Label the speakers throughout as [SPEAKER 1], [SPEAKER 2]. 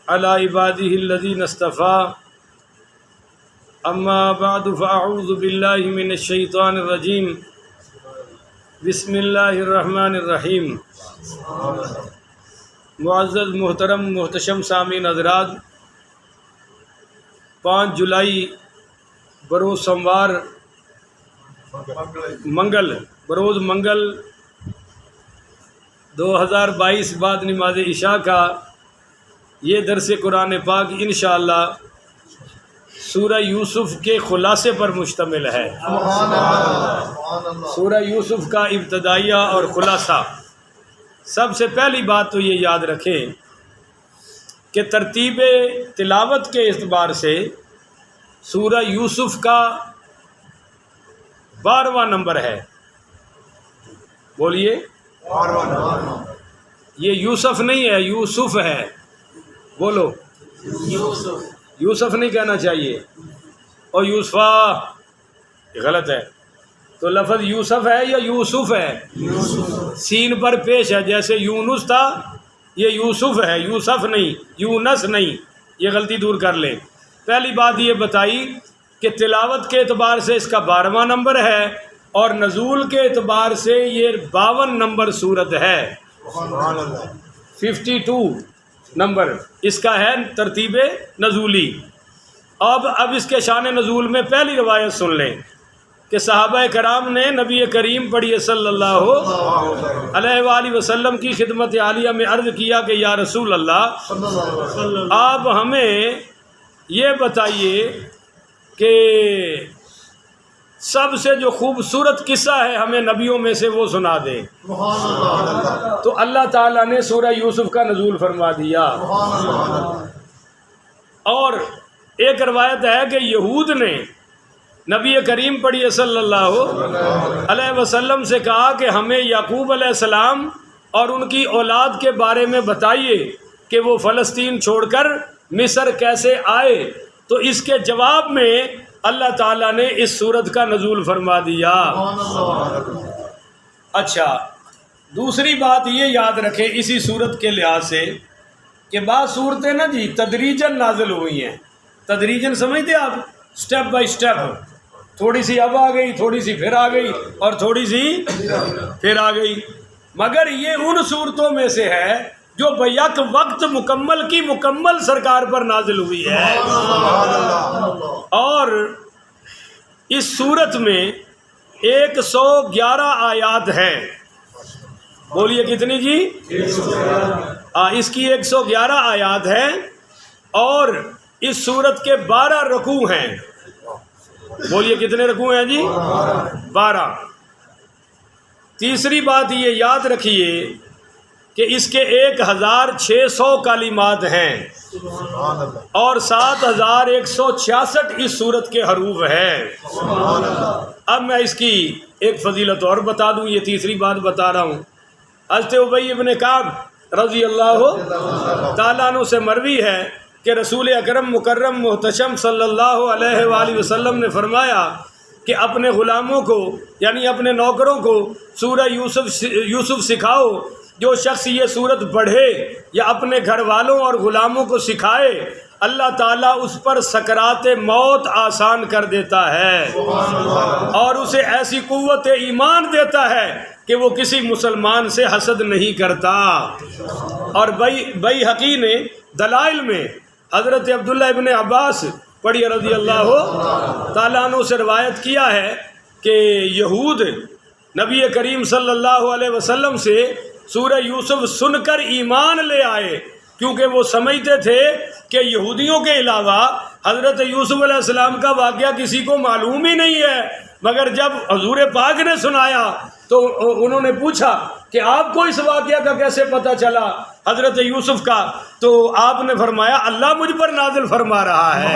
[SPEAKER 1] علی عباده الذین اصطفى اما بعد فاعوذ باللہ من الشیطان الرجیم بسم اللہ الرحمن الرحیم۔ معزز محترم محتشم سامعین حضرات، 5 جولائی بروز سوموار بروز منگل 2022 بعد نماز عشاء کا یہ درس قرآن پاک انشاءاللہ سورہ یوسف کے خلاصے پر مشتمل ہے۔ سورہ یوسف کا ابتدائیہ اور خلاصہ۔ سب سے پہلی بات تو یہ یاد رکھیں کہ ترتیب تلاوت کے اعتبار سے سورہ یوسف کا 12واں نمبر ہے۔ بولیے، یہ یوسف نہیں ہے، یوسف ہے۔ بولو، یوسف نہیں کہنا چاہیے، اور یوسفا یہ غلط ہے۔ تو لفظ یوسف ہے یا یوسف ہے؟ سین پر پیش ہے، جیسے یونس تھا یہ یوسف ہے، یوسف نہیں، یونس نہیں۔ یہ غلطی دور کر لیں۔ پہلی بات یہ بتائی کہ تلاوت کے اعتبار سے اس کا 12واں نمبر ہے، اور نزول کے اعتبار سے یہ 52 نمبر صورت ہے۔ 52 نمبر اس کا ہے ترتیب نزولی۔ اب اس کے شان نزول میں پہلی روایت سن لیں کہ صحابہ کرام نے نبی کریم پڑھیے صلی اللہ علیہ وآلہ وسلم کی خدمت عالیہ میں عرض کیا کہ یا رسول اللہ، آپ ہمیں یہ بتائیے کہ سب سے جو خوبصورت قصہ ہے ہمیں نبیوں میں سے وہ سنا دیں۔ تو اللہ تعالیٰ نے سورہ یوسف کا نزول فرما دیا۔ اور ایک روایت ہے کہ یہود نے نبی کریم پڑھیے صلی اللہ علیہ وسلم سے کہا کہ ہمیں یعقوب علیہ السلام اور ان کی اولاد کے بارے میں بتائیے کہ وہ فلسطین چھوڑ کر مصر کیسے آئے۔ تو اس کے جواب میں اللہ تعالیٰ نے اس سورت کا نزول فرما دیا۔ اچھا، دوسری بات یہ یاد رکھیں اسی سورت کے لحاظ سے کہ بعض صورتیں نا جی تدریجاً نازل ہوئی ہیں۔ تدریجاً سمجھتے آپ؟ سٹیپ بائی سٹیپ، تھوڑی سی اب آ گئی، تھوڑی سی پھر آ گئی، اور تھوڑی سی پھر آ گئی۔ مگر یہ ان صورتوں میں سے ہے جو بیک وقت مکمل کی مکمل سرکار پر نازل ہوئی ہے۔ اور اس صورت میں 111 آیات ہیں۔ بولیے کتنی جی؟ اس کی 111 آیات ہیں، اور اس صورت کے 12 رکوع ہیں۔ بولیے کتنے رکوع ہیں جی؟ 12۔ تیسری بات یہ یاد رکھیے کہ اس کے 1600 کلمات ہیں، اور 7166 اس صورت کے حروف ہیں۔ اب میں اس کی ایک فضیلت اور بتا دوں، یہ تیسری بات بتا رہا ہوں۔ حضرت ابی ابن کعب رضی اللہ تعالیٰ عنہ سے مروی ہے کہ رسول اکرم مکرم محتشم صلی اللہ علیہ وآلہ وسلم نے فرمایا کہ اپنے غلاموں کو یعنی اپنے نوکروں کو سورہ یوسف سکھاؤ۔ جو شخص یہ صورت پڑھے یا اپنے گھر والوں اور غلاموں کو سکھائے، اللہ تعالیٰ اس پر سکرات موت آسان کر دیتا ہے، اور اسے ایسی قوت ایمان دیتا ہے کہ وہ کسی مسلمان سے حسد نہیں کرتا۔ اور بیہقی نے دلائل میں حضرت عبداللہ ابن عباس پڑھی رضی اللہ تعالیٰ عنہ سے روایت کیا ہے کہ یہود نبی کریم صلی اللہ علیہ وسلم سے سورہ یوسف سن کر ایمان لے آئے، کیونکہ وہ سمجھتے تھے کہ یہودیوں کے علاوہ حضرت یوسف علیہ السلام کا واقعہ کسی کو معلوم ہی نہیں ہے۔ مگر جب حضور پاک نے سنایا تو انہوں نے پوچھا کہ آپ کو اس واقعہ کا کیسے پتہ چلا حضرت یوسف کا؟ تو آپ نے فرمایا اللہ مجھ پر نازل فرما رہا ہے۔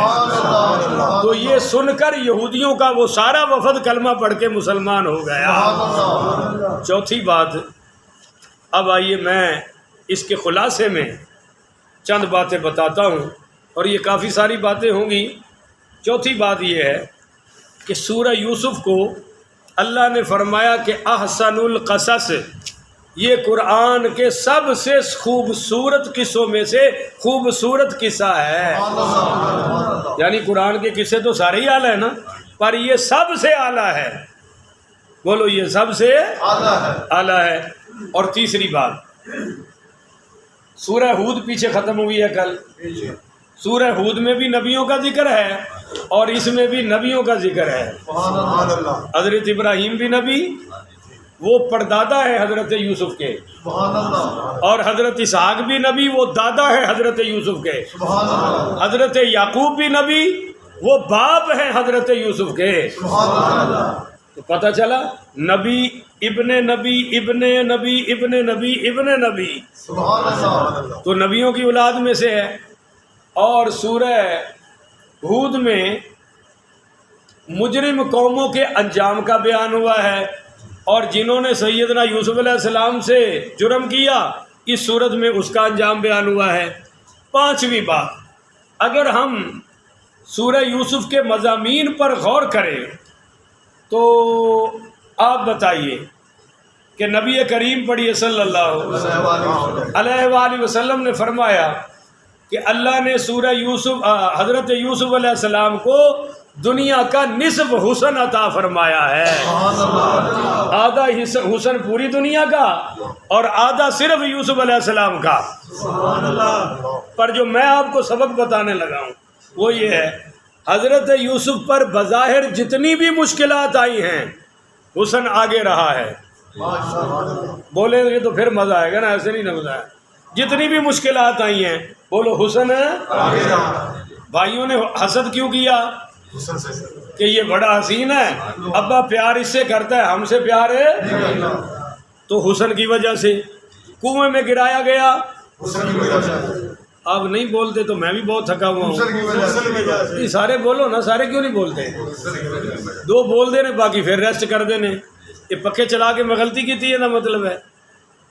[SPEAKER 1] تو یہ سن کر یہودیوں کا وہ سارا وفد کلمہ پڑھ کے مسلمان ہو گیا۔ چوتھی بات، اب آئیے میں اس کے خلاصے میں چند باتیں بتاتا ہوں، اور یہ کافی ساری باتیں ہوں گی۔ چوتھی بات یہ ہے کہ سورہ یوسف کو اللہ نے فرمایا کہ احسن القصص یہ قرآن کے سب سے خوبصورت قصوں میں سے خوبصورت قصہ ہے. یعنی قرآن کے قصے تو سارے ہی اعلیٰ ہیں نا، پر یہ سب سے اعلیٰ ہے. بولو یہ سب سے اعلیٰ ہے. اور تیسری بات، سورہ ہود پیچھے ختم ہوئی ہے کل. سورہ ہود میں بھی نبیوں کا ذکر ہے اور اس میں بھی نبیوں کا ذکر ہے. حضرت ابراہیم بھی نبی، وہ پردادا ہے حضرت یوسف کے، اور حضرت اسحاق بھی نبی، وہ دادا ہے حضرت یوسف کے. حضرت یعقوب بھی نبی، وہ باپ ہے حضرت یوسف کے. تو پتہ چلا نبی ابن نبی ابن نبی ابن نبی ابن نبی، تو نبیوں کی اولاد میں سے ہے. اور سورہ ہود میں مجرم قوموں کے انجام کا بیان ہوا ہے، اور جنہوں نے سیدنا یوسف علیہ السلام سے جرم کیا اس صورت میں اس کا انجام بیان ہوا ہے. پانچویں بات، اگر ہم سورہ یوسف کے مضامین پر غور کریں تو آپ بتائیے کہ نبی کریم پڑھیے صلی اللہ علیہ وآلہ وسلم نے فرمایا کہ اللہ نے سورہ یوسف حضرت یوسف علیہ السلام کو دنیا کا نصف حسن عطا فرمایا ہے. آدھا حسن پوری دنیا کا اور آدھا صرف یوسف علیہ السلام کا. پر جو میں آپ کو سبق بتانے لگا ہوں وہ یہ ہے، حضرت یوسف پر بظاہر جتنی بھی مشکلات آئی ہیں حسن آگے رہا ہے. بولیں گے تو پھر مزہ آئے گا نا، ایسے نہیں مزہ ہے. جتنی بھی مشکلات آئی ہیں بولو حسن آگے رہا. بھائیوں نے حسد کیوں کیا کہ یہ بڑا حسین ہے، ابا پیار اس سے کرتا ہے، ہم سے پیار ہے، تو حسن کی وجہ سے کنویں میں گرایا گیا. اب نہیں بولتے تو میں بھی بہت تھکا ہوا ہوں. سارے بولو نا، سارے کیوں نہیں بولتے؟ دو بول دینے باقی پھر ریسٹ کر دینے. یہ پکے چلا کے میں غلطی کی تھی، یہ نا مطلب ہے.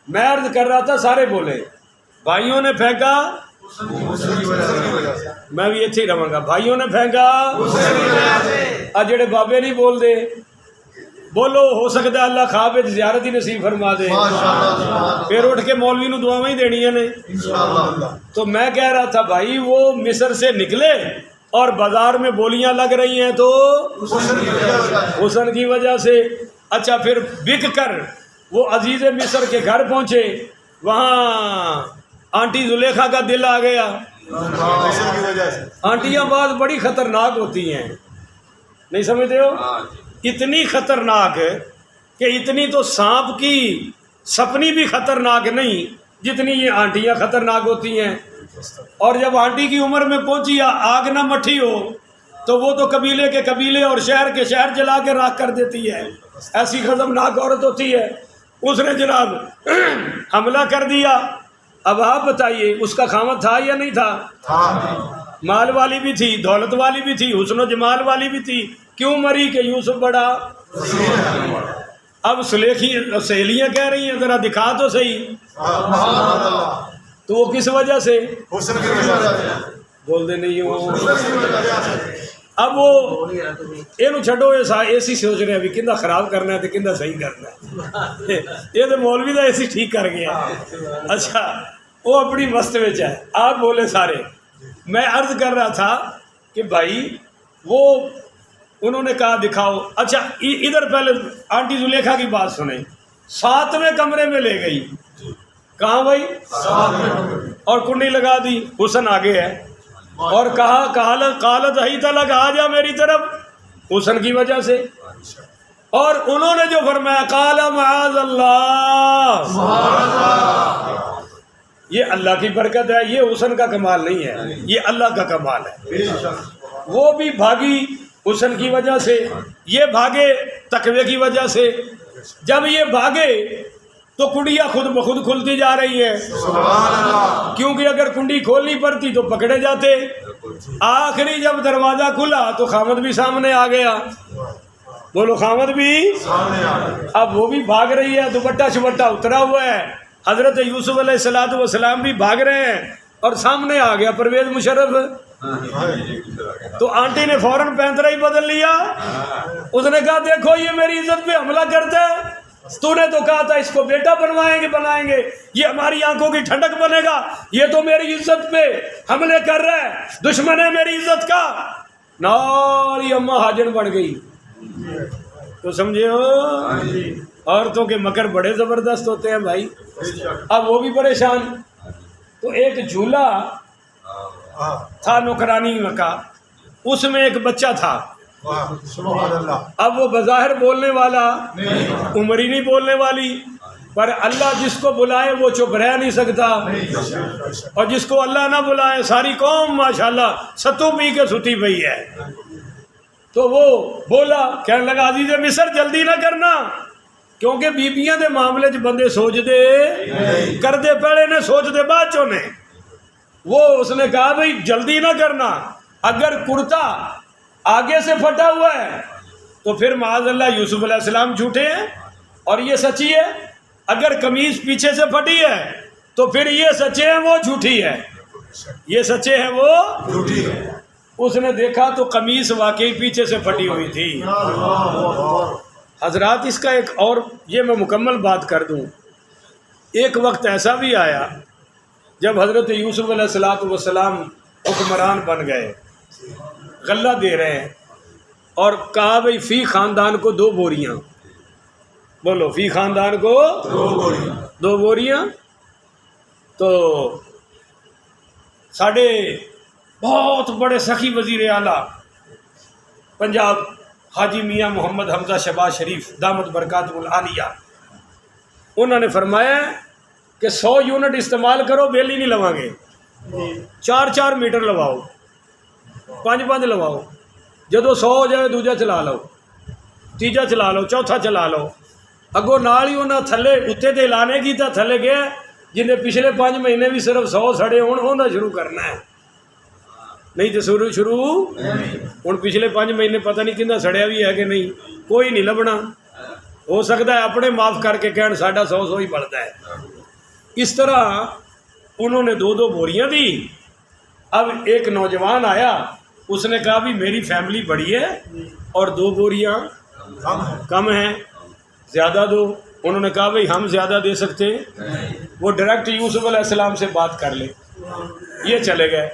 [SPEAKER 1] میں عرض کر رہا تھا سارے بولے، بھائیوں نے پھینکا، میں بھی ایتھے ہی رہوں گا، بھائیوں نے پھینکا جڑے بابے نہیں بول دے بولو. ہو سکتا ہے اللہ خواب زیارت ہی نصیب فرما دے، پھر اٹھ کے مولوی نو دعاواں ہی دینیاں نے. تو میں کہہ رہا تھا بھائی وہ مصر سے نکلے اور بازار میں بولیاں لگ رہی ہیں تو حسن کی وجہ سے. اچھا پھر بک کر وہ عزیز مصر کے گھر پہنچے، وہاں آنٹی زلیخا کا دل آ گیا. آنٹیاں بعض بڑی خطرناک ہوتی ہیں، نہیں سمجھتے ہو؟ اتنی خطرناک کہ اتنی تو سانپ کی سپنی بھی خطرناک نہیں جتنی یہ آنٹیاں خطرناک ہوتی ہیں. اور جب آنٹی کی عمر میں پہنچی آگ نہ مٹھی ہو تو وہ تو قبیلے کے قبیلے اور شہر کے شہر جلا کے راکھ کر دیتی ہے. ایسی خطرناک عورت ہوتی ہے. اس نے جناب حملہ کر دیا. اب آپ بتائیے اس کا خاوند تھا یا نہیں تھا؟ مال والی بھی تھی، دولت والی بھی تھی، حسن و جمال والی بھی تھی. کیوں مری؟ کہ یوسف بڑا. اب سہیلیاں کہہ رہی ہیں ذرا دکھا تو صحیح، تو وہ کس وجہ سے؟ بول دے نہیں ہو. اب وہ یہ چھڈو، اے سی سوچ رہے ابھی کندہ خراب کرنا ہے تو کندہ صحیح کرنا ہے. یہ تو مولوی دا اے سی ٹھیک کر گیا. اچھا وہ اپنی مست میں ہے. آپ بولے سارے. میں عرض کر رہا تھا کہ بھائی وہ انہوں نے کہا دکھاؤ. اچھا ادھر پہلے آنٹی زلیخا کی بات سنیں. 7ویں کمرے میں لے گئی. کہاں بھائی؟ اور کنڈی لگا دی. حسن آگے ہے. اور کہا قالت حیت لک، آ جا میری طرف. حسن کی وجہ سے. اور انہوں نے جو فرمایا قال معاذ اللہ، یہ اللہ کی برکت ہے، یہ حسن کا کمال نہیں ہے، یہ اللہ کا کمال ہے. وہ بھی بھاگی حسن کی وجہ سے، یہ بھاگے تقوی کی وجہ سے. جب یہ بھاگے تو کنڈیاں خود بخود کھلتی جا رہی ہیں، کیونکہ اگر کنڈی کھولنی پڑتی تو پکڑے جاتے. آخری جب دروازہ کھلا تو خامد بھی سامنے آ گیا. بولو خامد بھی. اب وہ بھی بھاگ رہی ہے، دوپٹہ شپٹہ اترا ہوا ہے. حضرت یوسف علیہ السلام بھی بھاگ رہے ہیں اور سامنے آ گیا پرویز مشرف. تو آنٹی نے فوراً پینترا ہی بدل لیا. اس نے کہا دیکھو یہ میری عزت پہ حملہ کرتا ہے. تو نے تو کہا تھا اس کو بیٹا بنائیں گے یہ ہماری آنکھوں کی ٹھنڈک بنے گا، یہ تو میری عزت پہ حملے کر رہا ہے، دشمن ہے میری عزت کا۔ ناری اماں حاجن بن گئی۔ تو سمجھے ہو، عورتوں کے مکر بڑے زبردست ہوتے ہیں بھائی۔ اب وہ بھی پریشان۔ تو ایک جھولا تھا نوکرانی کا، اس میں ایک بچہ تھا۔ اب وہ بظاہر بولنے والا، عمری نہیں بولنے والی، پر اللہ جس کو بلائے وہ چپ رہ نہیں سکتا، اور جس کو اللہ نہ بلائے ساری قوم ماشاءاللہ ستو پی کے ستی پئی ہے۔ تو وہ بولا، کہنے لگا عزیز مصر جلدی نہ کرنا، کیونکہ بیبیاں دے معاملے چ بندے سوچ دے کر دے پہلے نے سوچ دے بعد چوں نے۔ وہ اس نے کہا بھئی جلدی نہ کرنا، اگر کرتا آگے سے پھٹا ہوا ہے تو پھر معاذ اللہ یوسف علیہ السلام جھوٹے ہیں اور یہ سچی ہے، اگر قمیض پیچھے سے پھٹی ہے تو پھر یہ سچے ہیں وہ جھوٹی ہے، یہ سچے ہیں وہ جھوٹی ہے۔ اس نے دیکھا تو قمیض واقعی پیچھے سے پھٹی ہوئی تھی۔ حضرات اس کا ایک اور یہ میں مکمل بات کر دوں، ایک وقت ایسا بھی آیا جب حضرت یوسف علیہ السلام حکمران بن گئے، غلہ دے رہے ہیں، اور کہا بھئی فی خاندان کو 2 بوریاں، بولو فی خاندان کو 2 بوریاں۔ تو ساڑھے بہت بڑے سخی وزیر اعلیٰ پنجاب حاجی میاں محمد حمزہ شہباز شریف دامت برکاتہ العالیہ، انہوں نے فرمایا کہ 100 یونٹ استعمال کرو، بیلی نہیں لواں گے، 4 میٹر لواؤ، 5 لواؤ، جدو 100 ہو جائے دوجا چلا لو، تیجا چلا لو، چوتھا چلا لو۔ اگوں نال ہی انہاں تھلے اتنے تے اعلانے کیتا، تھلے گیا جنہیں پچھلے 5 مہینے بھی صرف 100 سڑے ہونا شروع کرنا ہے، نہیں تو شروع ہوں پچھلے 5 مہینے پتہ نہیں کنا سڑیا بھی ہے کہ نہیں، کوئی نہیں لبنا، ہو سکتا ہے اپنے معاف کر کے کہن ساڈا 100 ہی پڑتا ہے۔ اس طرح انہوں نے 2 بوریاں دی۔ اب ایک نوجوان آیا، اس نے کہا بھی میری فیملی بڑی ہے اور 2 بوریاں کم ہیں، زیادہ دو۔ انہوں نے کہا بھئی ہم زیادہ دے سکتے ہیں، وہ ڈائریکٹ یوسف علیہ السلام سے بات کر لے۔ یہ چلے گئے،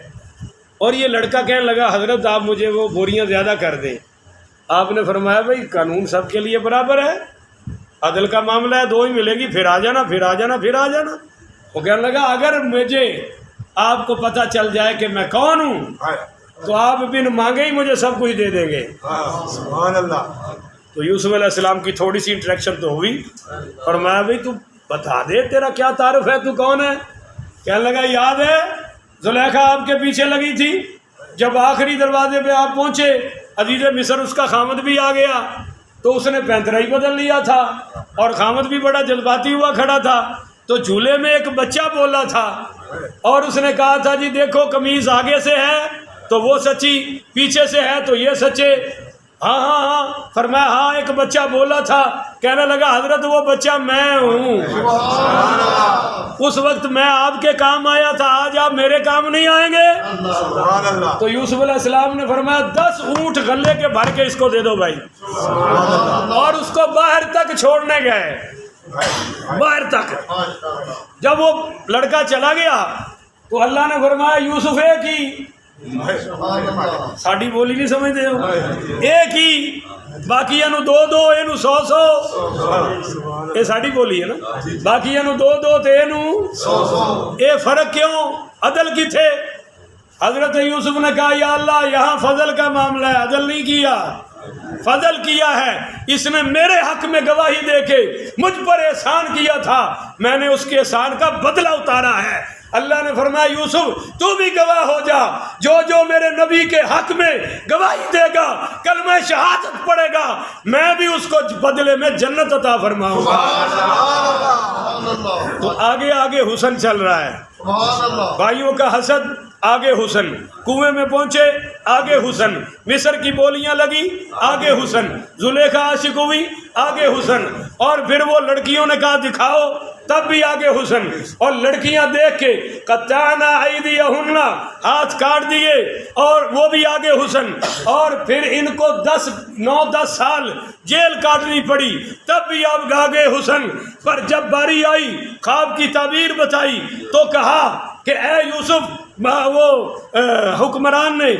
[SPEAKER 1] اور یہ لڑکا کہنے لگا حضرت آپ مجھے وہ بوریاں زیادہ کر دیں۔ آپ نے فرمایا بھئی قانون سب کے لیے برابر ہے، عدل کا معاملہ ہے، 2 ہی ملے گی، پھر آ جانا پھر آ جانا پھر آ جانا۔ وہ کہنے لگا اگر مجھے آپ کو پتہ چل جائے کہ میں کون ہوں تو آپ بن مانگے ہی مجھے سب کچھ دے دیں گے۔ سبحان اللہ۔ تو یوسف علیہ السلام کی تھوڑی سی انٹریکشن تو ہوئی، فرمایا بھئی تو بتا دے تیرا کیا تعارف ہے، تو کون ہے؟ کہنے لگا یاد ہے زلیخا آپ کے پیچھے لگی تھی، جب آخری دروازے پہ آپ پہنچے عزیز مصر اس کا خامد بھی آ گیا، تو اس نے پینترا ہی بدل لیا تھا اور خامد بھی بڑا جذباتی ہوا کھڑا تھا، تو جھولے میں ایک بچہ بولا تھا اور اس نے کہا تھا جی دیکھو قمیض آگے سے ہے تو وہ سچی، پیچھے سے ہے تو یہ سچے۔ ہاں ہاں ہاں، فرمایا ہاں ایک بچہ بولا تھا، کہنے لگا حضرت وہ بچہ میں ہوں، اس وقت میں آپ کے کام آیا تھا، آج آپ میرے کام نہیں آئیں گے۔ تو یوسف علیہ السلام نے فرمایا 10 اونٹ غلے کے بھر کے اس کو دے دو بھائی، اور اس کو باہر تک چھوڑنے گئے، باہر تک۔ جب وہ لڑکا چلا گیا تو اللہ نے فرمایا یوسف ایک ہی، ساڑی بولی نہیں سمجھتے ہو، ایک ہی، باقی انو 2 اینو 100 یہ ساڑی بولی ہے نا، باقی انو 2 تے اینو 100۔ اے فرق کیوں؟ عدل کی تھے۔ حضرت یوسف نے کہا یا اللہ یہاں فضل کا معاملہ ہے، عدل نہیں کیا، فضل کیا ہے، اس نے میرے حق میں گواہی دے کے مجھ پر احسان کیا تھا، میں نے اس کے احسان کا بدلہ اتارا ہے۔ اللہ نے فرمایا یوسف تو بھی گواہ ہو جا، جو جو میرے نبی کے حق میں گواہی دے گا، کلمہ شہادت پڑھے گا، میں بھی اس کو بدلے میں جنت عطا فرماؤں گا۔ تو آگے آگے حسن چل رہا ہے، بھائیوں کا حسد، آگے حسن، کنویں میں پہنچے آگے حسن، مصر کی بولیاں لگی آگے حسن، زلیخا عاشق ہوئی آگے حسن، اور پھر وہ لڑکیوں نے کہا دکھاؤ تب بھی آگے حسن. اور لڑکیاں دیکھ کے قطعنا ایدیہن ہاتھ کاٹ دیے اور وہ بھی آگے حسن. اور پھر ان کو 9-10 سال جیل کاٹنی پڑی تب بھی اب آگے حسن. پر جب باری آئی خواب کی تعبیر بتائی تو کہا کہ اے یوسف، وہ حکمران نے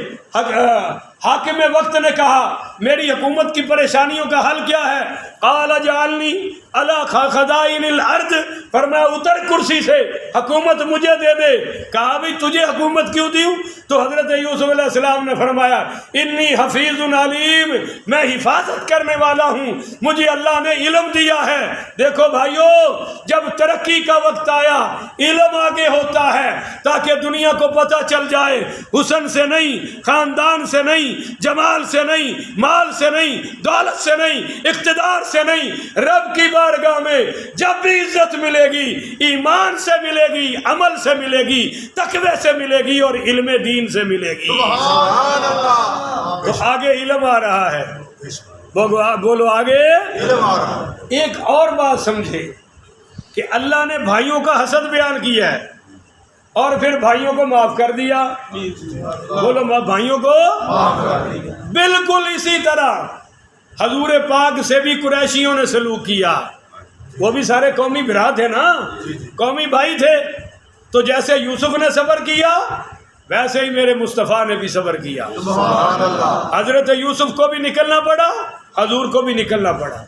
[SPEAKER 1] حاکم وقت نے کہا میری حکومت کی پریشانیوں کا حل کیا ہے؟ قال اجعلنی علی خزائن الارض، فرمایا اتر کرسی سے، حکومت مجھے دے دے. کہا بھی تجھے حکومت کیوں دی؟ تو حضرت یوسف علیہ السلام نے فرمایا انی حفیظ علیم، میں حفاظت کرنے والا ہوں، مجھے اللہ نے علم دیا ہے. دیکھو بھائیو، جب ترقی کا وقت آیا علم آگے ہوتا ہے تاکہ دنیا کو پتہ چل جائے حسن سے نہیں، خاندان سے نہیں، جمال سے نہیں، مال سے نہیں، دولت سے نہیں، اقتدار سے نہیں، رب کی بارگاہ میں جب بھی عزت ملے گی ایمان سے ملے گی، عمل سے ملے گی، تقوی سے ملے گی اور علم دین سے ملے گی.
[SPEAKER 2] سبحان اللہ.
[SPEAKER 1] تو آگے علم آ رہا ہے. بولو آگے
[SPEAKER 2] علم آ رہا ہے.
[SPEAKER 1] ایک اور بات سمجھے کہ اللہ نے بھائیوں کا حسد بیان کیا ہے اور پھر بھائیوں کو معاف کر دیا. بولو بھائیوں کو بالکل اسی طرح حضور پاک سے بھی قریشیوں نے سلوک کیا. وہ بھی سارے قومی برا تھے نا، قومی بھائی تھے. تو جیسے یوسف نے صبر کیا ویسے ہی میرے مصطفیٰ نے بھی صبر کیا.
[SPEAKER 2] سبحان اللہ.
[SPEAKER 1] حضرت یوسف کو بھی نکلنا پڑا، حضور کو بھی نکلنا پڑا.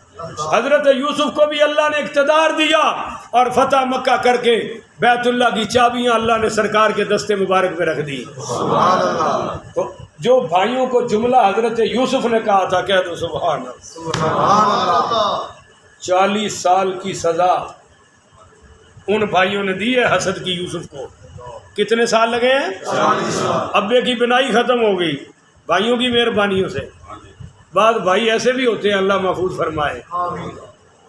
[SPEAKER 1] حضرت یوسف کو بھی اللہ نے اقتدار دیا اور فتح مکہ کر کے بیت اللہ کی چابیاں اللہ نے سرکار کے دستے مبارک میں رکھ دی.
[SPEAKER 2] سبحان اللہ.
[SPEAKER 1] تو جو بھائیوں کو جملہ حضرت یوسف نے کہا تھا کہہ دو سبحان اللہ.
[SPEAKER 2] سبحان اللہ.
[SPEAKER 1] 40 سال کی سزا ان بھائیوں نے دی ہے حسد کی یوسف کو. کتنے سال لگے ہیں؟
[SPEAKER 2] 40 سال.
[SPEAKER 1] ابے کی بنائی ختم ہو گئی بھائیوں کی مہربانیوں سے. بعض بھائی ایسے بھی ہوتے ہیں، اللہ محفوظ فرمائے.
[SPEAKER 2] آمین.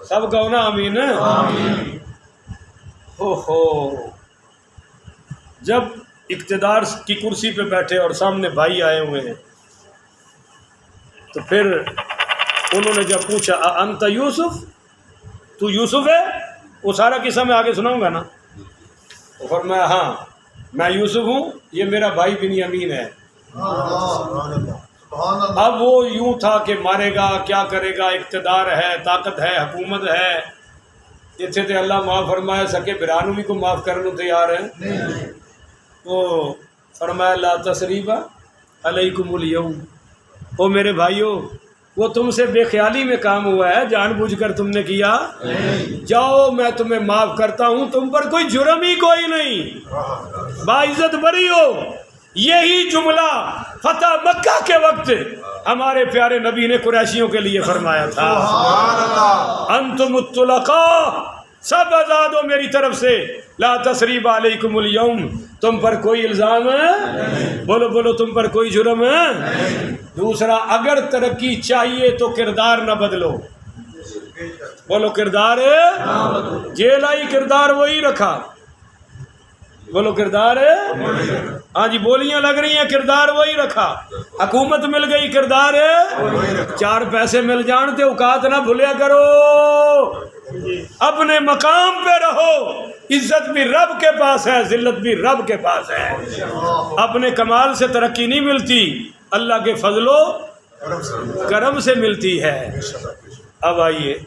[SPEAKER 1] سب کہو نا آمین.
[SPEAKER 2] آمین.
[SPEAKER 1] اوہو، جب اقتدار کی کرسی پہ بیٹھے اور سامنے بھائی آئے ہوئے ہیں تو پھر انہوں نے جب پوچھا انت یوسف، تو یوسف ہے؟ وہ سارا قصہ میں آگے سناؤں گا نا. تو فرمایا ہاں میں یوسف ہوں، یہ میرا بھائی بنیامین ہے.
[SPEAKER 2] سبحان اللہ. سبحان اللہ.
[SPEAKER 1] اب وہ یوں تھا کہ مارے گا کیا کرے گا، اقتدار ہے، طاقت ہے، حکومت ہے. اتنے تے اللہ معاف فرمایا سکے برانو بھی کو معاف کرنے تیار ہے. تو فرمایا لا تثریب علیکم اليوم، او میرے بھائیو وہ تم سے بے خیالی میں کام ہوا ہے، جان بوجھ کر تم نے کیا. جاؤ میں تمہیں معاف کرتا ہوں، تم پر کوئی جرم ہی کوئی نہیں، باعزت بری ہو. یہی جملہ فتح مکہ کے وقت ہمارے پیارے نبی نے قریشیوں کے لیے فرمایا تھا.
[SPEAKER 2] سبحان اللہ.
[SPEAKER 1] انتم الطلقاء، سب آزاد ہو میری طرف سے. لا تثریب علیکم اليوم، تم پر کوئی الزام ہے؟ بولو بولو تم پر کوئی جرم ہے؟ دوسرا، اگر ترقی چاہیے تو کردار نہ بدلو. بولو کردار جیل آئی کردار وہی رکھا. بولو کردار ہاں جی بولیاں لگ رہی ہیں کردار وہی رکھا. حکومت مل گئی کردار 4 پیسے مل جان تے اوقات نہ بھولیا کرو. اپنے مقام پہ رہو. عزت بھی رب کے پاس ہے، ذلت بھی رب کے پاس ہے. اپنے کمال سے ترقی نہیں ملتی، اللہ کے فضل و کرم سے ملتی ہے. اب آئیے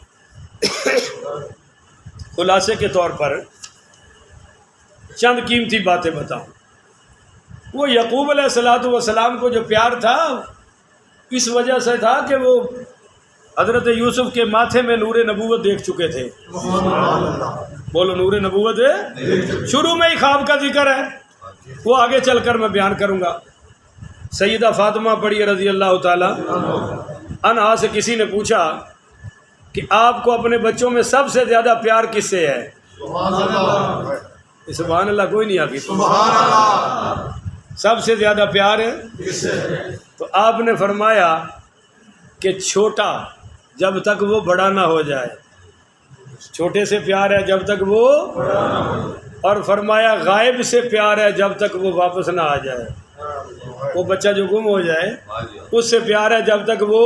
[SPEAKER 1] خلاصے کے طور پر چند قیمتی باتیں بتاؤں. وہ یعقوب علیہ السلام کو جو پیار تھا اس وجہ سے تھا کہ وہ حضرت یوسف کے ماتھے میں نور نبوت دیکھ چکے تھے. بولو نور نبوت ہے. شروع میں ہی خواب کا ذکر ہے، وہ آگے چل کر میں بیان کروں گا. سیدہ فاطمہ پڑھی رضی اللہ تعالی عنہا سے کسی نے پوچھا کہ آپ کو اپنے بچوں میں سب سے زیادہ پیار کس سے ہے؟ سبحان اللہ کوئی نہیں آگے.
[SPEAKER 2] سبحان اللہ.
[SPEAKER 1] سب سے زیادہ پیار ہے تو آپ نے فرمایا کہ چھوٹا جب تک وہ بڑا نہ ہو جائے، چھوٹے سے پیار ہے جب تک وہ، اور فرمایا غائب سے پیار ہے جب تک وہ واپس نہ آ جائے. وہ بچہ جو گم ہو جائے اس سے پیار ہے جب تک وہ،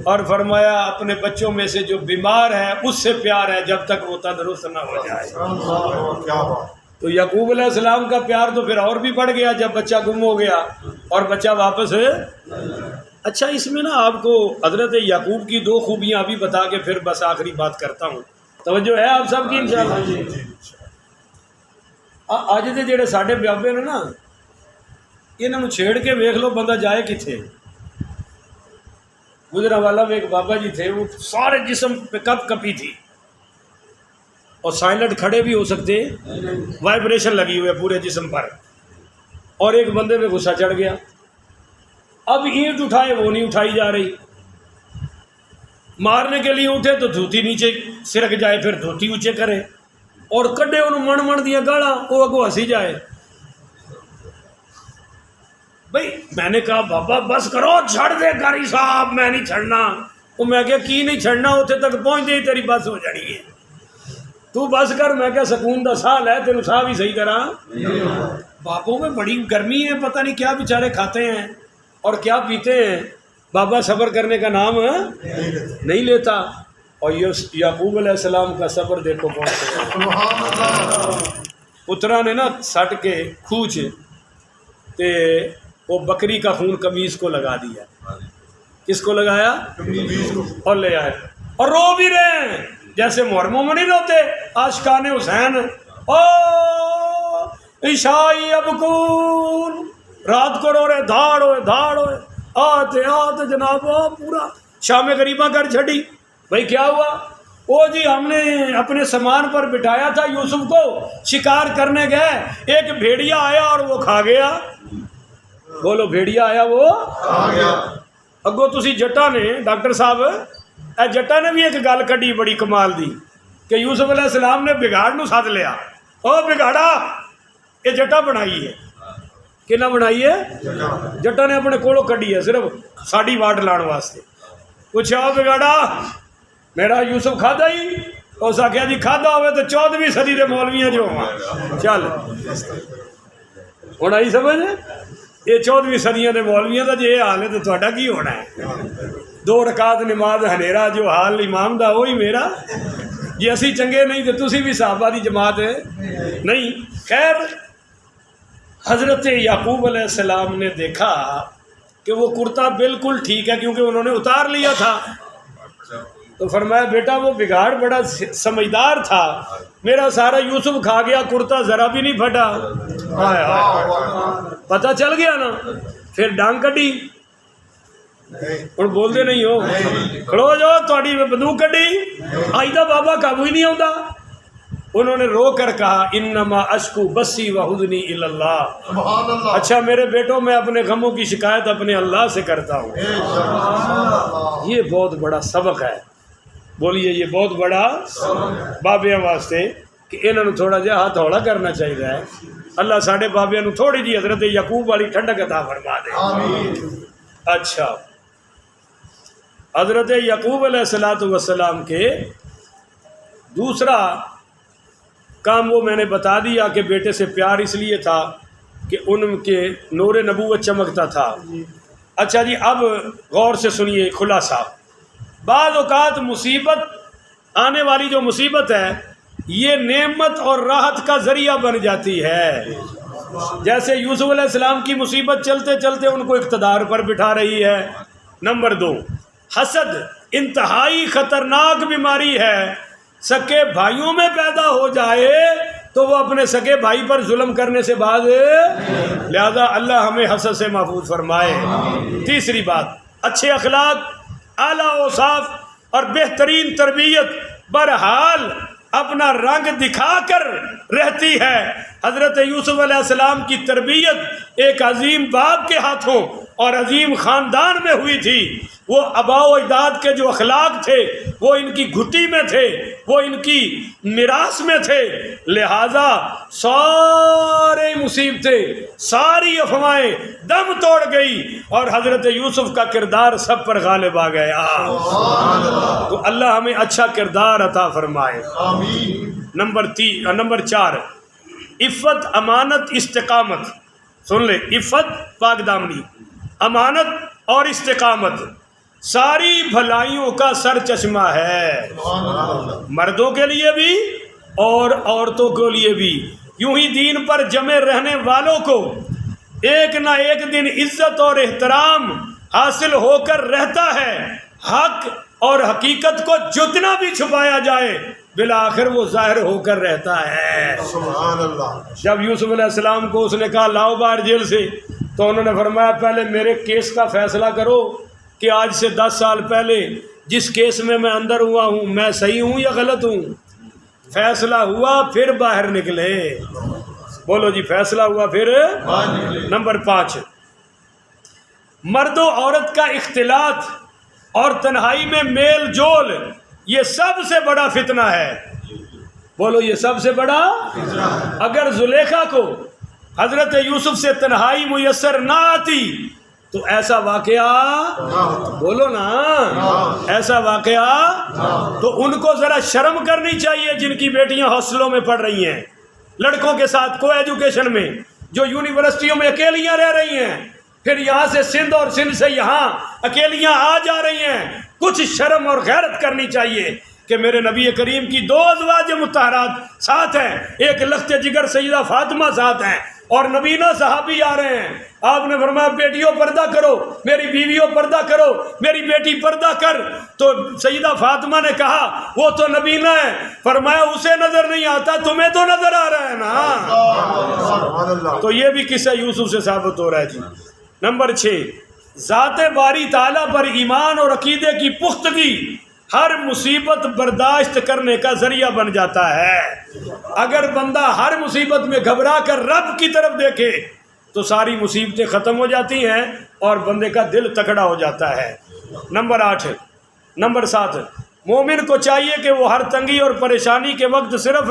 [SPEAKER 1] اور فرمایا اپنے بچوں میں سے جو بیمار ہے اس سے پیار ہے جب تک وہ تندرست نہ ہو جائے۔
[SPEAKER 2] کیا بات،
[SPEAKER 1] تو یعقوب علیہ السلام کا پیار تو پھر اور بھی بڑھ گیا جب بچہ گم ہو گیا اور بچہ واپس ہے۔ اچھا، اس میں نا آپ کو حضرت یعقوب کی دو خوبیاں ابھی بتا کے پھر بس آخری بات کرتا ہوں، توجہ ہے آپ سب کی انشاءاللہ۔ اج دے جڑے ساڈے بیابے نے نا، انہاں نوں چھیڑ کے ویکھ لو بندہ جائے کتھے۔ گجرانوالہ میں ایک بابا جی تھے، وہ سارے جسم پہ کپ کپی تھی اور سائلنٹ کھڑے بھی ہو سکتے، وائبریشن لگی ہوئی ہے پورے جسم پر، اور ایک بندے پہ غصہ چڑھ گیا۔ اب اینٹ اٹھائے وہ نہیں اٹھائی جا رہی، مارنے کے لیے اٹھے تو دھوتی نیچے سرک جائے، پھر دھوتی اونچے کرے اور کڈے انہوں من دیا گاڑا، وہ اگو ہنسی جائے۔ بھائی میں نے کہا بابا بس کرو، چھڑ دے قاری صاحب، میں نہیں چھڑنا۔ وہ میں کہا کی نہیں چھڑنا، اتنے تک پہنچ دے تیری بس ہو جانی ہے، تو بس کر۔ میں کہا سکون دا ساہ لے، تینوں ساہ بھی صحیح طرح۔ باپوں میں بڑی گرمی ہے، پتہ نہیں کیا بیچارے کھاتے ہیں اور کیا پیتے ہیں، بابا صبر کرنے کا نام نہیں لیتا۔ اور یعقوب علیہ السلام کا صبر دیکھو کون سا۔ پترا نے نا سٹ کے کھوچ تے وہ بکری کا خون قمیض کو لگا دیا۔ کس کو لگایا؟ اور لے آئے، اور رو بھی رہے ہیں جیسے محرموں میں نہیں روتے عاشقان حسین۔ او عشائی ابکون، رات کو رو رہے، دھاڑ ہوئے دھاڑ ہوئے، آتے جناب پورا شام غریبہ کر چھڑی۔ بھائی کیا ہوا؟ وہ جی ہم نے اپنے سامان پر بٹھایا تھا یوسف کو، شکار کرنے گئے، ایک بھیڑیا آیا اور وہ کھا گیا۔ بولو بھیڑیا آیا وہ
[SPEAKER 2] آ گیا۔
[SPEAKER 1] اگو تسی جٹا نے، ڈاکٹر صاحب اے جٹا نے بھی ایک گل کڈی بڑی کمال دی کہ یوسف علیہ السلام نے بگاڑ نو ساتھ لیا۔ او بگاڑا، یہ جٹا بنائی ہے، کہ نہ بنائی ہے؟ جٹا نے اپنے کولوں کڈی ہے صرف ساڑی واٹ لان واسطے۔ پوچھا بگاڑا میرا یوسف کھادا ہی؟ اس آخیا جی کھادا ہوئے تو 14ویں صدی دے مولویاں جو ہوں۔ چل ہوں آئی سمجھ، یہ 14ویں صدیاں دے مولویاں دا جی یہ حال ہے تو تہاڈا کی ہونا ہے؟ 2 رکعت نماز ہنیرا جو حال امام دا وہی میرا۔ جی اسی چنگے نہیں تو تسی بھی صحابہ دی جماعت ہے نہیں۔ خیر، حضرت یعقوب علیہ السلام نے دیکھا کہ وہ کرتا بالکل ٹھیک ہے کیونکہ انہوں نے اتار لیا تھا، تو فرمایا بیٹا وہ بگاڑ بڑا سمجھدار تھا، میرا سارا یوسف کھا گیا، کرتا ذرا بھی نہیں پھٹا۔ پتہ چل گیا نا، پھر ڈانگ کڈی، اور بول دے نہیں ہو، کھڑو جاؤ تھوڑی بندوق کڈی، آج دا بابا قابو ہی نہیں آتا۔ انہوں نے رو کر کہا انما اشکو بسی و حزنی الی اللہ، اچھا میرے بیٹوں میں اپنے غموں کی شکایت اپنے اللہ سے کرتا ہوں۔ یہ بہت بڑا سبق ہے، بولیے یہ بہت بڑا بابیاں واسطے کہ انہوں نے تھوڑا جہا ہاتھ ہولا کرنا چاہیے ہے۔ اللہ ساڑھے بابیاں نو تھوڑی جی حضرت یعقوب والی ٹھنڈک عطا فرما دے۔ اچھا، حضرت یعقوب علیہ السلام کے دوسرا کام وہ میں نے بتا دیا کہ بیٹے سے پیار اس لیے تھا کہ ان کے نور نبوت چمکتا تھا۔ اچھا جی، اب غور سے سنیے خلاصہ۔ بعض اوقات مصیبت آنے والی جو مصیبت ہے یہ نعمت اور راحت کا ذریعہ بن جاتی ہے۔ جیسے یوسف علیہ السلام کی مصیبت چلتے چلتے ان کو اقتدار پر بٹھا رہی ہے۔ نمبر 2، حسد انتہائی خطرناک بیماری ہے، سکے بھائیوں میں پیدا ہو جائے تو وہ اپنے سکے بھائی پر ظلم کرنے سے بعد، لہذا اللہ ہمیں حسد سے محفوظ فرمائے۔ تیسری بات، اچھے اخلاق، اعلیٰ اوصاف اور بہترین تربیت بہرحال اپنا رنگ دکھا کر رہتی ہے۔ حضرت یوسف علیہ السلام کی تربیت ایک عظیم باپ کے ہاتھوں اور عظیم خاندان میں ہوئی تھی۔ وہ آباء و اجداد کے جو اخلاق تھے وہ ان کی گھٹی میں تھے، وہ ان کی میراث میں تھے، لہٰذا سارے مصیبتیں، ساری افواہیں دم توڑ گئی اور حضرت یوسف کا کردار سب پر غالب آ گیا۔ تو اللہ ہمیں اچھا کردار عطا فرمائے۔ نمبر 4، عفت، امانت، استقامت۔ سن لے، عفت پاک دامنی، امانت اور استقامت ساری بھلائیوں کا سر چشمہ ہے، مردوں کے لیے بھی اور عورتوں کے لیے بھی۔ یوں ہی دین پر جمے رہنے والوں کو ایک نہ ایک دن عزت اور احترام حاصل ہو کر رہتا ہے۔ حق اور حقیقت کو جتنا بھی چھپایا جائے بالآخر وہ ظاہر ہو کر رہتا ہے۔
[SPEAKER 2] سبحان اللہ۔
[SPEAKER 1] جب یوسف علیہ السلام کو اس نے کہا لاؤ باہر جیل سے، تو انہوں نے فرمایا پہلے میرے کیس کا فیصلہ کرو کہ آج سے 10 سال پہلے جس کیس میں میں اندر ہوا ہوں میں صحیح ہوں یا غلط ہوں۔ فیصلہ ہوا پھر باہر نکلے۔ بولو جی، فیصلہ ہوا پھر۔ نمبر 5، مرد و عورت کا اختلاط اور تنہائی میں میل جول یہ سب سے بڑا فتنہ ہے۔ بولو، یہ سب سے بڑا۔ اگر زلیخا کو حضرت یوسف سے تنہائی میسر نہ آتی تو ایسا واقعہ، بولو نا، ایسا واقعہ تو ان کو ذرا شرم کرنی چاہیے جن کی بیٹیاں ہاسٹلوں میں پڑھ رہی ہیں، لڑکوں کے ساتھ کو ایجوکیشن میں، جو یونیورسٹیوں میں اکیلیاں رہ رہی ہیں، پھر یہاں سے سندھ اور سندھ سے یہاں اکیلیاں آ جا رہی ہیں۔ کچھ شرم اور غیرت کرنی چاہیے کہ میرے نبی کریم کی 2 ازواج مطہرات ساتھ ہیں، ایک لخت جگر سیدہ فاطمہ ساتھ ہیں، اور نبینہ صحابی آ رہے ہیں۔ آپ نے فرمایا بیٹیوں پردہ کرو، میری بیویوں پردہ کرو، میری بیٹی پردہ کر۔ تو سیدہ فاطمہ نے کہا وہ تو نبینہ ہے، فرمایا اسے نظر نہیں آتا، تمہیں تو نظر آ رہا ہے نا۔ تو یہ بھی قصہ یوسف سے ثابت ہو رہا ہے جی۔ نمبر 6، ذات باری تعالیٰ پر ایمان اور عقیدے کی پختگی ہر مصیبت برداشت کرنے کا ذریعہ بن جاتا ہے۔ اگر بندہ ہر مصیبت میں گھبرا کر رب کی طرف دیکھے تو ساری مصیبتیں ختم ہو جاتی ہیں اور بندے کا دل تکڑا ہو جاتا ہے۔ نمبر 7، مومن کو چاہیے کہ وہ ہر تنگی اور پریشانی کے وقت صرف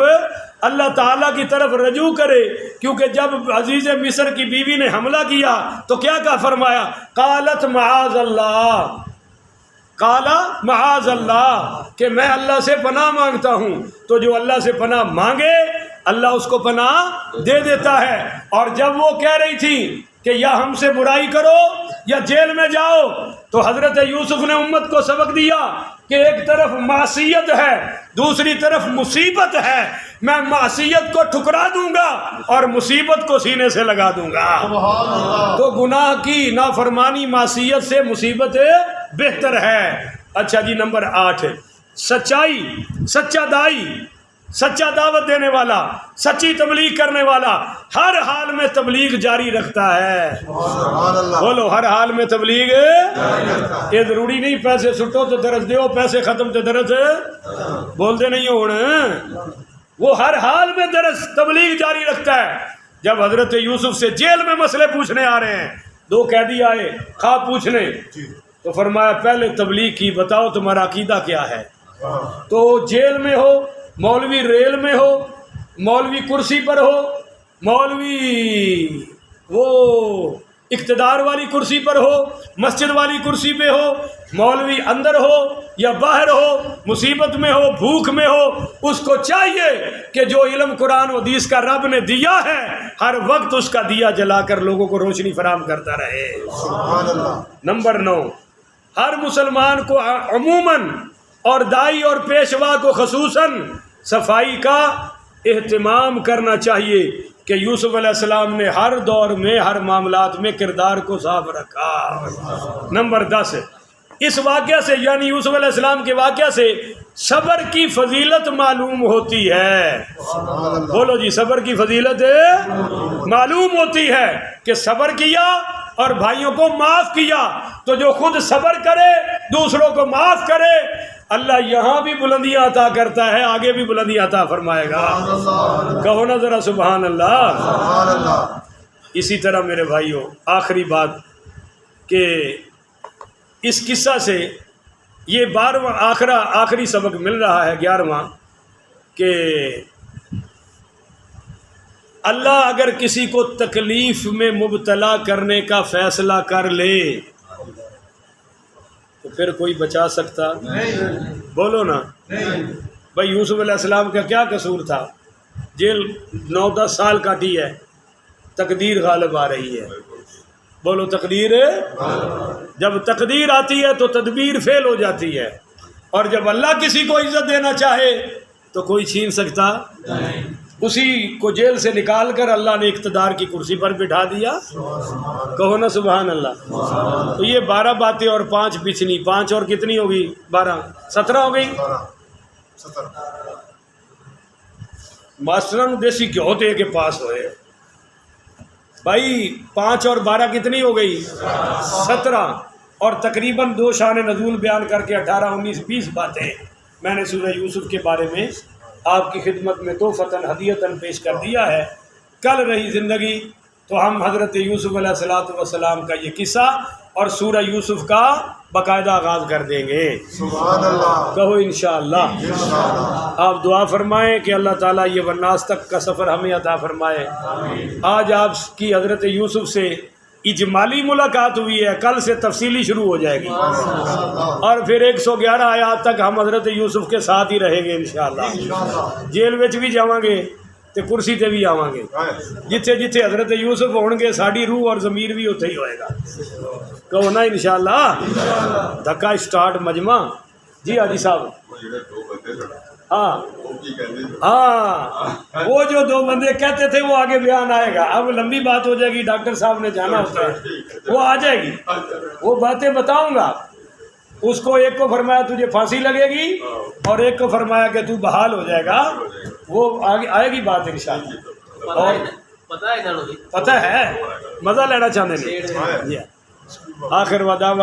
[SPEAKER 1] اللہ تعالیٰ کی طرف رجوع کرے، کیونکہ جب عزیز مصر کی بیوی نے حملہ کیا تو کیا کہا، فرمایا قالت معاذ اللہ، قالا معاذ اللہ، کہ میں اللہ سے پناہ مانگتا ہوں۔ تو جو اللہ سے پناہ مانگے اللہ اس کو پناہ دے دیتا ہے۔ اور جب وہ کہہ رہی تھی کہ یا ہم سے برائی کرو یا جیل میں جاؤ، تو حضرت یوسف نے امت کو سبق دیا کہ ایک طرف معصیت ہے، دوسری طرف مصیبت ہے، میں معصیت کو ٹھکرا دوں گا اور مصیبت کو سینے سے لگا دوں گا۔ تو گناہ کی نافرمانی معصیت سے مصیبت بہتر ہے۔ اچھا جی، نمبر 8، سچائی، سچا دائی، سچا دعوت دینے والا، سچی تبلیغ کرنے والا ہر حال میں تبلیغ جاری رکھتا ہے۔ بولو، ہر حال میں تبلیغ۔ یہ ضروری نہیں پیسے سٹو تو درس دیو، پیسے ختم تو درس بولتے نہیں ہو۔ وہ ہر حال میں درس تبلیغ جاری رکھتا ہے۔ جب حضرت یوسف سے جیل میں مسئلے پوچھنے آ رہے ہیں، 2 قیدی آئے خواہ پوچھنے، تو فرمایا پہلے تبلیغ کی، بتاؤ تمہارا عقیدہ کیا ہے۔ تو جیل میں ہو، مولوی ریل میں ہو، مولوی کرسی پر ہو، مولوی وہ اقتدار والی کرسی پر ہو، مسجد والی کرسی پہ ہو، مولوی اندر ہو یا باہر ہو، مصیبت میں ہو، بھوک میں ہو، اس کو چاہیے کہ جو علم قرآن و حدیث کا رب نے دیا ہے ہر وقت اس کا دیا جلا کر لوگوں کو روشنی فراہم کرتا رہے۔ نمبر 9، ہر مسلمان کو عموماً اور دائی اور پیشوا کو خصوصاً صفائی کا اہتمام کرنا چاہیے کہ یوسف علیہ السلام نے ہر دور میں ہر معاملات میں کردار کو صاف رکھا۔ نمبر 10، اس واقعہ سے یعنی یوسف علیہ السلام کے واقعہ سے صبر کی فضیلت معلوم ہوتی ہے۔ بولو جی، صبر کی فضیلت معلوم ہوتی ہے کہ صبر کیا اور بھائیوں کو معاف کیا، تو جو خود صبر کرے دوسروں کو معاف کرے اللہ یہاں بھی بلندیاں عطا کرتا ہے، آگے بھی بلندیاں عطا فرمائے گا۔ کہو نا ذرا سبحان اللہ۔ اسی طرح میرے بھائیوں، آخری بات کہ اس قصہ سے یہ 12واں آخری سبق مل رہا ہے، 11واں، کہ اللہ اگر کسی کو تکلیف میں مبتلا کرنے کا فیصلہ کر لے تو پھر کوئی بچا سکتا نہیں۔ بولو نا بھائی، یوسف علیہ السلام کا کیا قصور تھا؟ جیل 9-10 سال کاٹی ہے، تقدیر غالب آ رہی ہے. بولو تقدیر. جب تقدیر آتی ہے تو تدبیر فیل ہو جاتی ہے، اور جب اللہ کسی کو عزت دینا چاہے تو کوئی چھین سکتا نہیں. اسی کو جیل سے نکال کر اللہ نے اقتدار کی کرسی پر بٹھا دیا. کہو نا سبحان اللہ. تو یہ 12 باتیں اور 5 پچھلی، 5 اور کتنی ہوگی؟ 12، 17 ہو گئی.
[SPEAKER 2] 17
[SPEAKER 1] ماسٹران دیسی کیوں ہوتے کہ پاس ہوئے بھائی. 5 اور 12 کتنی ہو گئی؟ 17. اور تقریباً 2 شان نزول بیان کر کے 18، 19، 20 باتیں میں نے سورہ یوسف کے بارے میں آپ کی خدمت میں تحفتاً ہدیتاً پیش کر دیا ہے. کل رہی زندگی تو ہم حضرت یوسف علیہ الصلوۃ والسلام کا یہ قصہ اور سورہ یوسف کا باقاعدہ آغاز کر دیں گے.
[SPEAKER 2] سبحان اللہ.
[SPEAKER 1] کہو انشاءاللہ.
[SPEAKER 2] انشاءاللہ.
[SPEAKER 1] آپ دعا فرمائیں کہ اللہ تعالیٰ یہ والناس تک کا سفر ہمیں عطا فرمائے. آج آپ کی حضرت یوسف سے اجمالی ملاقات ہوئی ہے، کل سے تفصیلی شروع ہو جائے گی، اور پھر 111 آیات تک ہم حضرت یوسف کے ساتھ ہی رہیں گے انشاءاللہ. جیل وچ بھی جاواں گے تے کرسی تے بھی آواں گے. جتھے جتھے حضرت یوسف ہون گے ساڈی روح اور ضمیر بھی اتھے ہی ہوئے گا. کہو نا انشاءاللہ. دھکا اسٹارٹ مجمع. جی حاجی صاحب. ہاں ہاں، وہ جو 2 بندے کہتے تھے وہ آگے بیان آئے گا. اب لمبی بات ہو جائے گی، ڈاکٹر صاحب نے جانا ہوتا ہے، وہ آ جائے گی، وہ باتیں بتاؤں گا. اس کو ایک کو فرمایا تجھے پھانسی لگے گی، اور ایک کو فرمایا کہ تو بحال ہو جائے گا. وہ آگے آئے گی بات انشاءاللہ. اور پتہ ہے مزہ لینا چاہتے ہیں. آخر وداع